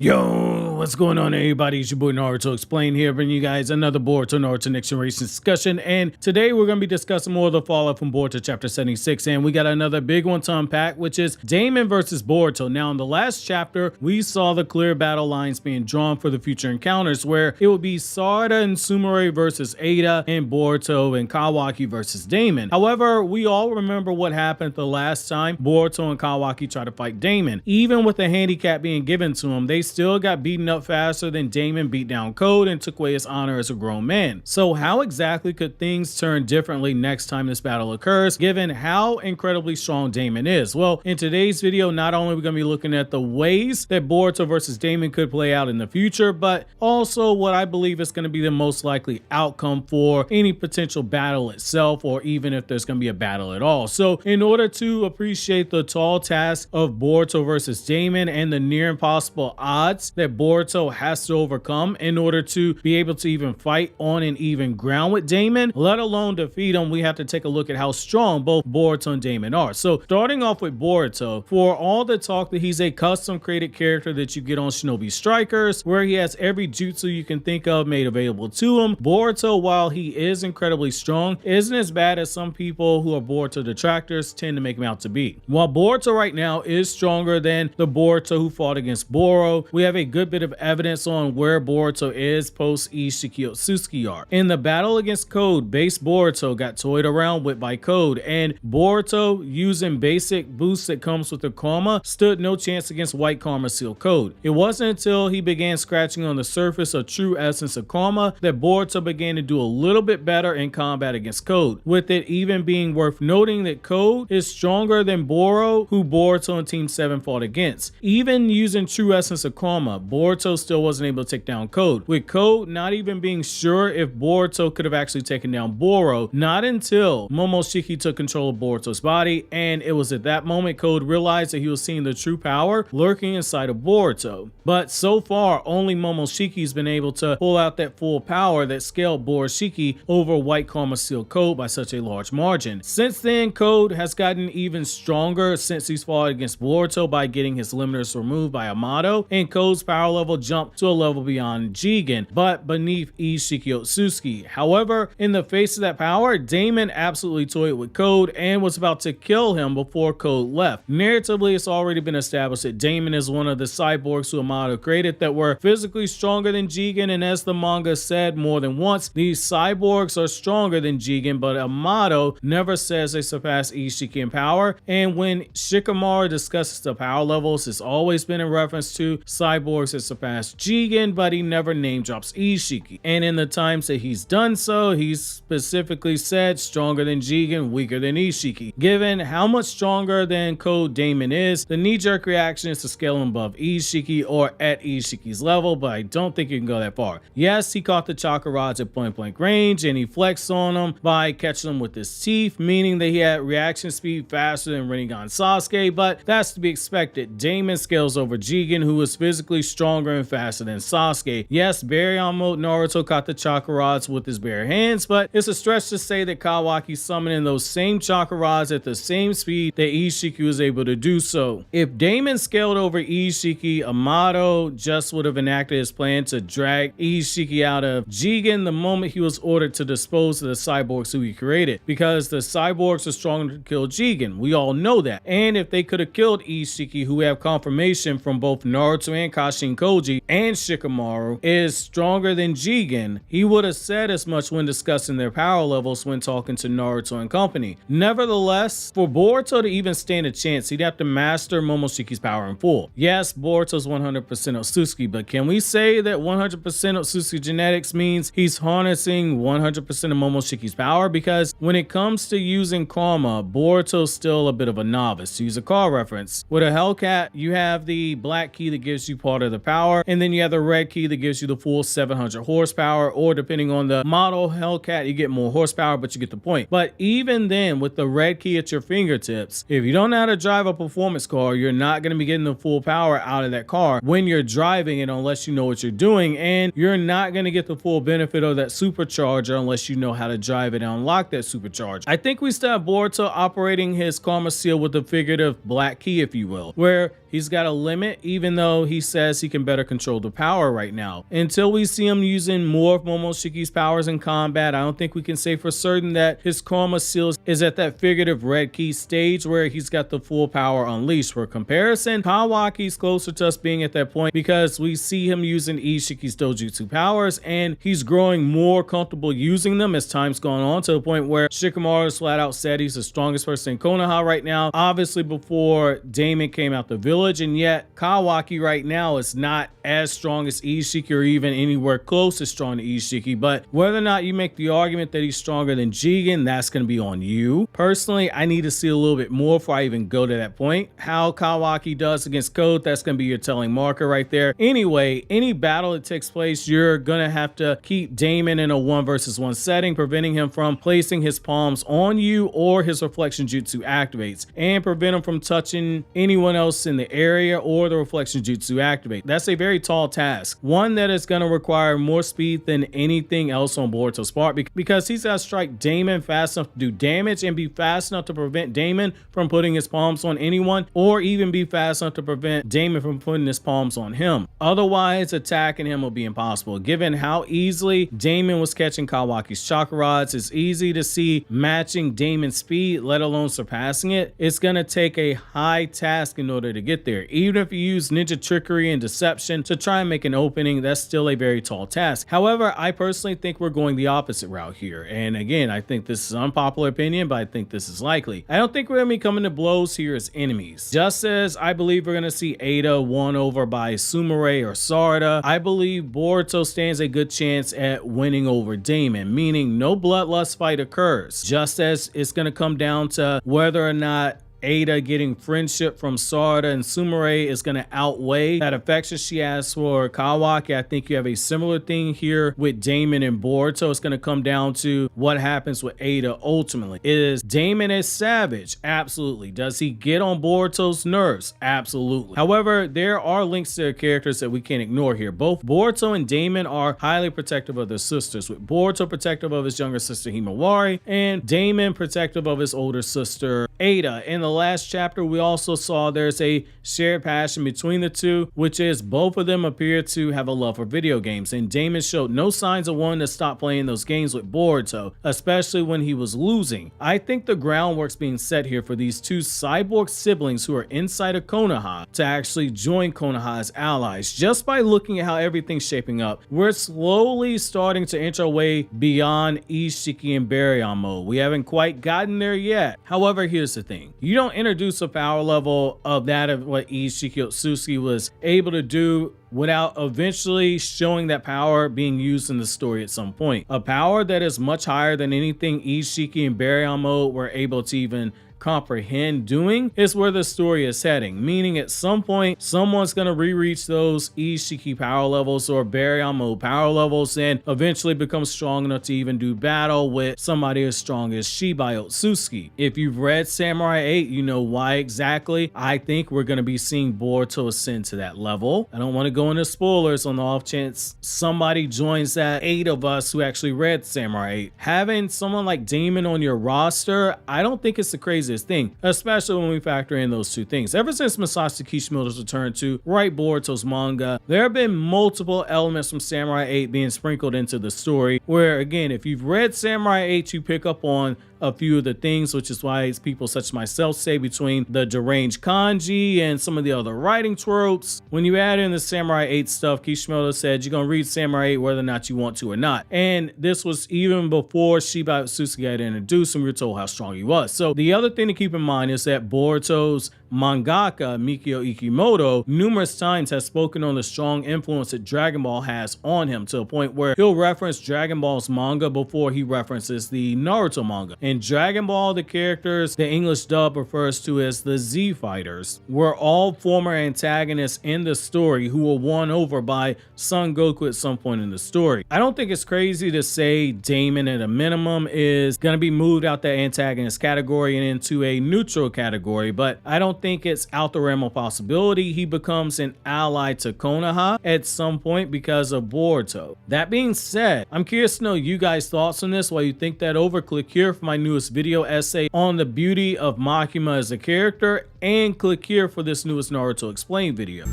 Yo, what's going on everybody? It's your boy Naruto Explain here, bringing you guys another Boruto Naruto Next Generations discussion. And today we're going to be discussing more of the fallout from Boruto chapter 76. And we got another big one to unpack, which is Daemon versus Boruto. Now in the last chapter, we saw the clear battle lines being drawn for the future encounters, where it would be Sarada and Sumire versus Ada, and Boruto and Kawaki versus Daemon. However, we all remember what happened the last time Boruto and Kawaki tried to fight Daemon. Even with the handicap being given to him, they still got beaten up faster than Daemon beat down Code and took away his honor as a grown man. So how exactly could things turn differently next time this battle occurs, given how incredibly strong Daemon is? Well, in today's video, not only are we going to be looking at the ways that Boruto versus Daemon could play out in the future, but also what I believe is going to be the most likely outcome for any potential battle itself, or even if there's going to be a battle at all. So in order to appreciate the tall task of Boruto versus Daemon and the near impossible odds that Boruto has to overcome in order to be able to even fight on an even ground with Daemon, let alone defeat him, we have to take a look at how strong both Boruto and Daemon are. So starting off with Boruto, for all the talk that he's a custom created character that you get on Shinobi Strikers, where he has every jutsu you can think of made available to him, Boruto, while he is incredibly strong, isn't as bad as some people who are Boruto detractors tend to make him out to be. While Boruto right now is stronger than the Boruto who fought against Boro, we have a good bit of evidence on where Boruto is post Ishiki Otsuki arc. In the battle against Code, base Boruto got toyed around with by Code, and Boruto, using basic boosts that comes with the Karma, stood no chance against White Karma Seal Code. It wasn't until he began scratching on the surface of true essence of Karma that Boruto began to do a little bit better in combat against Code, with it even being worth noting that Code is stronger than Boro, who Boruto and Team 7 fought against. Even using true essence of Karma, Boruto still wasn't able to take down Code, with Code not even being sure if Boruto could have actually taken down Boro, not until Momoshiki took control of Boruto's body, and it was at that moment Code realized that he was seeing the true power lurking inside of Boruto. But so far, only Momoshiki's been able to pull out that full power that scaled Boroshiki over White Karma Seal Code by such a large margin. Since then, Code has gotten even stronger since he's fought against Boruto by getting his limiters removed by Amato, and Code's power level jumped to a level beyond Jigen, but beneath Ishiki Otsuki. However, in the face of that power, Daemon absolutely toyed with Code and was about to kill him before Code left. Narratively, it's already been established that Daemon is one of the cyborgs who Amato created that were physically stronger than Jigen, and as the manga said more than once, these cyborgs are stronger than Jigen, but Amato never says they surpass Ishiki in power, and when Shikamaru discusses the power levels, it's always been in reference to cyborgs that surpass Jigen, but he never name drops Ishiki. And in the times that he's done so, he's specifically said stronger than Jigen, weaker than Ishiki. Given how much stronger than Code Daemon is, the knee-jerk reaction is to scale him above Ishiki or at Ishiki's level, but I don't think you can go that far. Yes, he caught the chakra rods at point blank range, and he flexed on them by catching them with his teeth, meaning that he had reaction speed faster than Rinnegan Sasuke, but that's to be expected. Daemon scales over Jigen, who is physically stronger and faster than Sasuke. Yes, Baryon mode Naruto caught the chakra rods with his bare hands, but it's a stretch to say that Kawaki summoned in those same chakra rods at the same speed that Ishiki was able to do so. If Daemon scaled over Ishiki, Amato just would have enacted his plan to drag Ishiki out of Jigen the moment he was ordered to dispose of the cyborgs who he created, because the cyborgs are stronger to kill Jigen. We all know that. And if they could have killed Ishiki, who we have confirmation from both Naruto and Kashin Koji and Shikamaru is stronger than Jigen, he would have said as much when discussing their power levels when talking to Naruto and company. Nevertheless, for Boruto to even stand a chance, he'd have to master Momoshiki's power in full. Yes, Boruto's 100% Otsuki, but can we say that 100% Otsuki genetics means he's harnessing 100% of Momoshiki's power? Because when it comes to using Karma, Boruto's still a bit of a novice. To use a car reference, with a Hellcat, you have the black key that gives you part of the power, and then you have the red key that gives you the full 700 horsepower, or depending on the model Hellcat, you get more horsepower, but you get the point. But even then, with the red key at your fingertips, if you don't know how to drive a performance car, you're not going to be getting the full power out of that car when you're driving it unless you know what you're doing, and you're not going to get the full benefit of that supercharger unless you know how to drive it and unlock that supercharger. I think we still have Boruto operating his Karma Seal with the figurative black key, if you will, where he's got a limit, even though he says he can better control the power right now. Until we see him using more of Momoshiki's powers in combat, I don't think we can say for certain that his Chroma Seal is at that figurative red key stage where he's got the full power unleashed. For comparison, Kawaki's closer to us being at that point because we see him using Ishiki's Dojutsu powers, and he's growing more comfortable using them as time's gone on, to the point where Shikamaru's flat out said he's the strongest person in Konoha right now, obviously before Daemon came out the village, and yet Kawaki right now is not as strong as Ishiki or even anywhere close as strong to Ishiki. But whether or not you make the argument that he's stronger than Jigen, that's going to be on you. Personally, I need to see a little bit more before I even go to that point. How Kawaki does against Code, that's going to be your telling marker right there. Anyway, any battle that takes place, you're going to have to keep Daemon in a 1 versus 1 setting, preventing him from placing his palms on you or his reflection jutsu activates, and prevent him from touching anyone else in the area or the reflection jutsu activate. That's a very tall task, one that is going to require more speed than anything else on Boruto's part, because he's got to strike Daemon fast enough to do damage and be fast enough to prevent Daemon from putting his palms on anyone, or even be fast enough to prevent Daemon from putting his palms on him. Otherwise, attacking him will be impossible. Given how easily Daemon was catching Kawaki's chakra rods, it's easy to see matching Daemon's speed, let alone surpassing it. It's going to take a high task in order to get there. Even if you use ninja trickery and deception to try and make an opening, that's still a very tall task. However, I personally think we're going the opposite route here. And again, I think this is an unpopular opinion, but I think this is likely. I don't think we're going to be coming to blows here as enemies. Just as I believe we're going to see Ada won over by Sumire or Sarada, I believe Boruto stands a good chance at winning over Daemon, meaning no bloodlust fight occurs. Just as it's going to come down to whether or not Ada getting friendship from Sarada and Sumire is going to outweigh that affection she has for Kawaki. I think you have a similar thing here with Daemon and Boruto. It's going to come down to what happens with Ada ultimately. Is Daemon a savage? Absolutely. Does he get on Boruto's nerves? Absolutely. However, there are links to their characters that we can't ignore here. Both Boruto and Daemon are highly protective of their sisters, with Boruto protective of his younger sister Himawari, and Daemon protective of his older sister Ada. In the last chapter, we also saw there's a shared passion between the two, which is both of them appear to have a love for video games, and Daemon showed no signs of wanting to stop playing those games with Boruto, especially when he was losing. I think the groundwork's being set here for these two cyborg siblings who are inside of Konoha to actually join Konoha as allies. Just by looking at how everything's shaping up, we're slowly starting to inch our way beyond Ishiki and Baryon mode. We haven't quite gotten there yet. However, here's the thing. You don't introduce a power level of that of what Ishiki Otsuki was able to do without eventually showing that power being used in the story at some point. A power that is much higher than anything Ishiki and Baryon mode were able to even comprehend doing is where the story is heading, meaning at some point someone's going to re-reach those Ishiki power levels or Baryon mode power levels and eventually become strong enough to even do battle with somebody as strong as Shibai Otsuki. If you've read Samurai 8, you know why exactly I think we're going to be seeing Boruto ascend to that level. I don't want to go into spoilers on the off chance somebody joins that 8 of us who actually read Samurai 8. Having someone like Daemon on your roster, I don't think it's the craziest thing, especially when we factor in those two things. Ever since Masashi Kishimoto's return to write Boruto's manga, there have been multiple elements from Samurai 8 being sprinkled into the story, where again, if you've read Samurai 8, you pick up on a few of the things, which is why people such as myself say between the deranged kanji and some of the other writing tropes, when you add in the Samurai 8 stuff, Kishimoto said you're gonna read Samurai 8 whether or not you want to or not. And this was even before Shibai Otsuki got introduced and we were told how strong he was. So the other thing to keep in mind is that Boruto's mangaka Mikio Ikimoto numerous times has spoken on the strong influence that Dragon Ball has on him, to a point where he'll reference Dragon Ball's manga before he references the Naruto manga. In Dragon Ball, the characters the English dub refers to as the Z Fighters were all former antagonists in the story who were won over by Son Goku at some point in the story. I don't think it's crazy to say Daemon at a minimum is going to be moved out that antagonist category and into a neutral category, but I don't think it's out the realm of possibility he becomes an ally to Konoha at some point because of Boruto. That being said, I'm curious to know you guys' thoughts on this. While you think that over, click here for my newest video essay on the beauty of Makima as a character, and click here for this newest Naruto Explained video.